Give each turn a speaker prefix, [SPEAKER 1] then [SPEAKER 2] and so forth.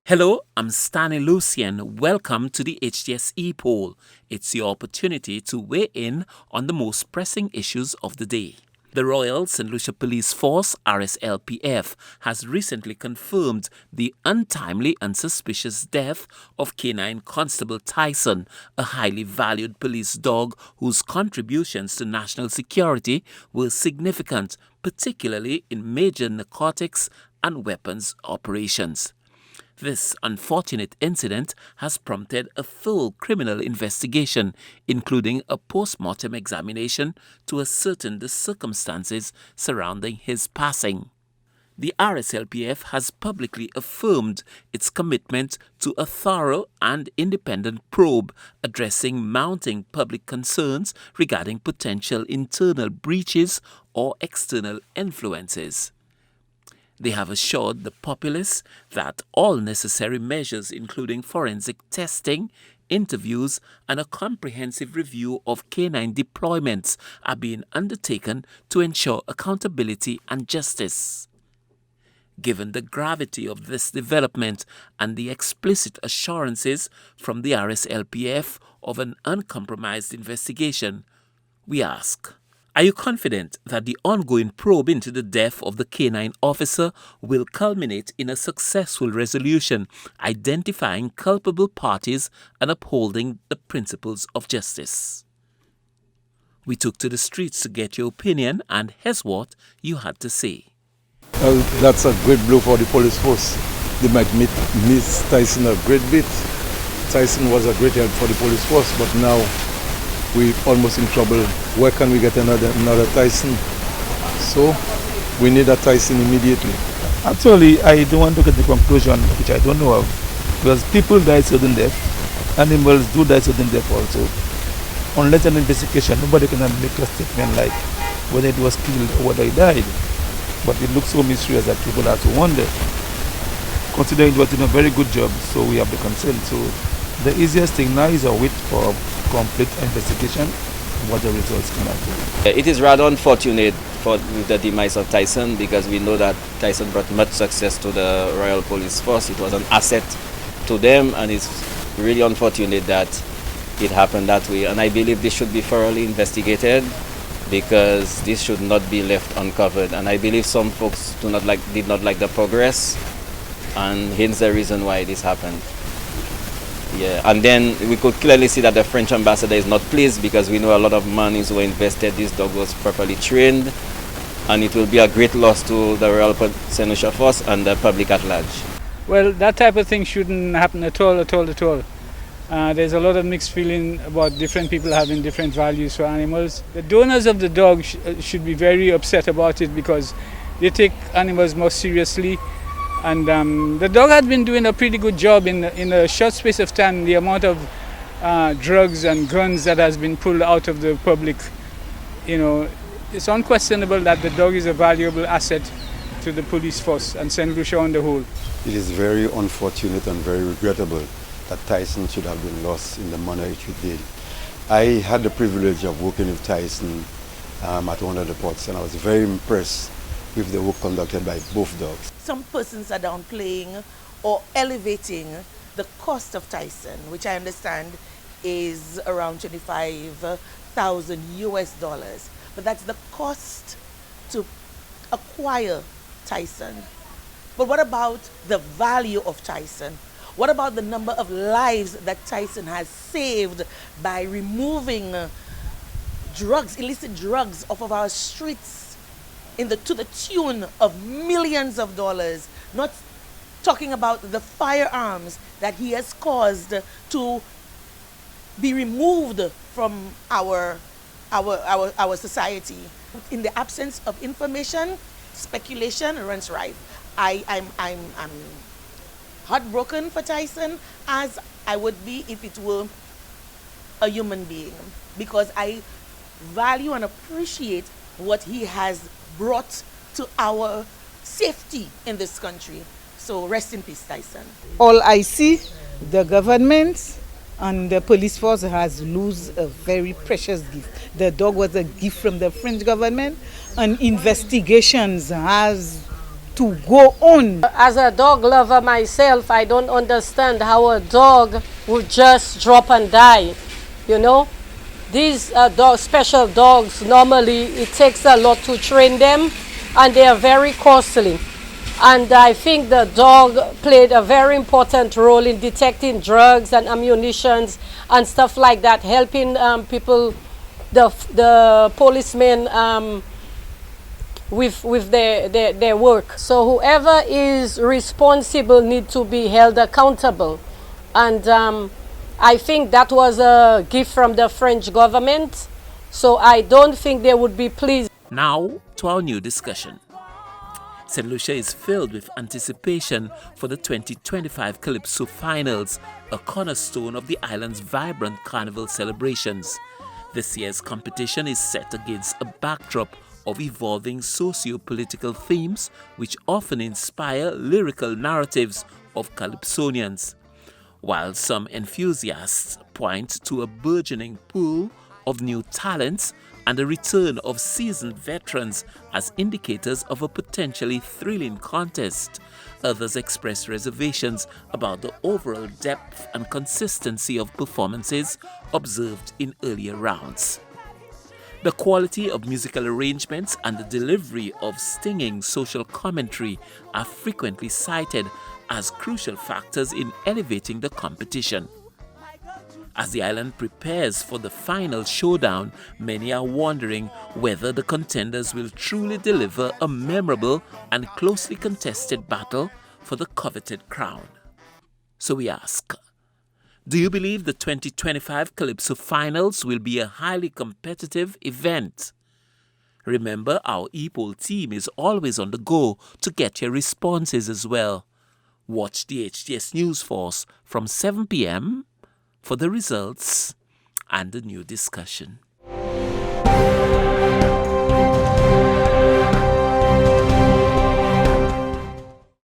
[SPEAKER 1] Hello, I'm Stanley Lucian. Welcome to the HTS Epoll. It's your opportunity to weigh in on the most pressing issues of the day. The Royal St. Lucia Police Force, RSLPF, has recently confirmed the untimely and suspicious death of K9 Constable Tyson, a highly valued police dog whose contributions to national security were significant, particularly in major narcotics and weapons operations. This unfortunate incident has prompted a full criminal investigation, including a post-mortem examination to ascertain the circumstances surrounding his passing. The RSLPF has publicly affirmed its commitment to a thorough and independent probe addressing mounting public concerns regarding potential internal breaches or external influences. They have assured the populace that all necessary measures, including forensic testing, interviews, and a comprehensive review of K9 deployments, are being undertaken to ensure accountability and justice. Given the gravity of this development and the explicit assurances from the RSLPF of an uncompromised investigation, we ask, are you confident that the ongoing probe into the death of the K9 officer will culminate in a successful resolution, identifying culpable parties and upholding the principles of justice? We took to the streets to get your opinion, and here's what you had to say.
[SPEAKER 2] Well, that's a great blow for the police force. They might miss Tyson a great bit. Tyson was a great help for the police force, but now we're almost in trouble. Where can we get another Tyson? So we need a Tyson immediately.
[SPEAKER 3] Actually, I don't want to get the conclusion, which I don't know of, because people die sudden death, animals do die sudden death also. Unless an investigation, nobody can make a statement like whether it was killed or whether he died. But it looks so mysterious that people have to wonder. Considering it was doing a very good job, so we have the consent. So the easiest thing now is a wait for complete investigation, what the results come out.
[SPEAKER 4] It is rather unfortunate with the demise of Tyson, because we know that Tyson brought much success to the Royal Police Force. It was an asset to them, and it's really unfortunate that it happened that way. And I believe this should be thoroughly investigated, because this should not be left uncovered. And I believe some folks did not like the progress, and hence the reason why this happened. Yeah, and then we could clearly see that the French ambassador is not pleased, because we know a lot of monies were invested. This dog was properly trained, and it will be a great loss to the Royal St. Lucia Force and the public at large.
[SPEAKER 5] Well, that type of thing shouldn't happen at all. There's a lot of mixed feeling about different people having different values for animals. The donors of the dog should be very upset about it, because they take animals more seriously. And the dog had been doing a pretty good job in a short space of time. The amount of drugs and guns that has been pulled out of the public, it's unquestionable that the dog is a valuable asset to the police force and St. Lucia on the whole.
[SPEAKER 6] It is very unfortunate and very regrettable that Tyson should have been lost in the manner it did. I had the privilege of working with Tyson at one of the ports, and I was very impressed with the work conducted by both dogs.
[SPEAKER 7] Some persons are downplaying or elevating the cost of Tyson, which I understand is around $25,000 US. But that's the cost to acquire Tyson. But what about the value of Tyson? What about the number of lives that Tyson has saved by removing illicit drugs off of our streets to the tune of millions of dollars? Not talking about the firearms that he has caused to be removed from our society. In the absence of information, speculation runs rife. I'm heartbroken for Tyson, as I would be if it were a human being, because I value and appreciate what he has brought to our safety in this country. So rest in peace, Tyson.
[SPEAKER 8] All I see, the government and the police force has lost a very precious gift. The dog was a gift from the French government, and investigations has to go on.
[SPEAKER 9] As a dog lover myself, I don't understand how a dog would just drop and die, you know. These special dogs, normally it takes a lot to train them, and they are very costly. And I think the dog played a very important role in detecting drugs and ammunitions and stuff like that, helping people, the policemen with their work. So whoever is responsible needs to be held accountable. And I think that was a gift from the French government. So I don't think they would be pleased.
[SPEAKER 1] Now to our new discussion. St. Lucia is filled with anticipation for the 2025 Calypso finals, a cornerstone of the island's vibrant carnival celebrations. This year's competition is set against a backdrop of evolving socio-political themes which often inspire lyrical narratives of Calypsonians. While some enthusiasts point to a burgeoning pool of new talents and the return of seasoned veterans as indicators of a potentially thrilling contest, others express reservations about the overall depth and consistency of performances observed in earlier rounds. The quality of musical arrangements and the delivery of stinging social commentary are frequently cited as crucial factors in elevating the competition. As the island prepares for the final showdown, many are wondering whether the contenders will truly deliver a memorable and closely contested battle for the coveted crown. So we ask, do you believe the 2025 Calypso finals will be a highly competitive event? Remember, our Epoll team is always on the go to get your responses as well. Watch the HTS News Force from 7 p.m. for the results and the new discussion.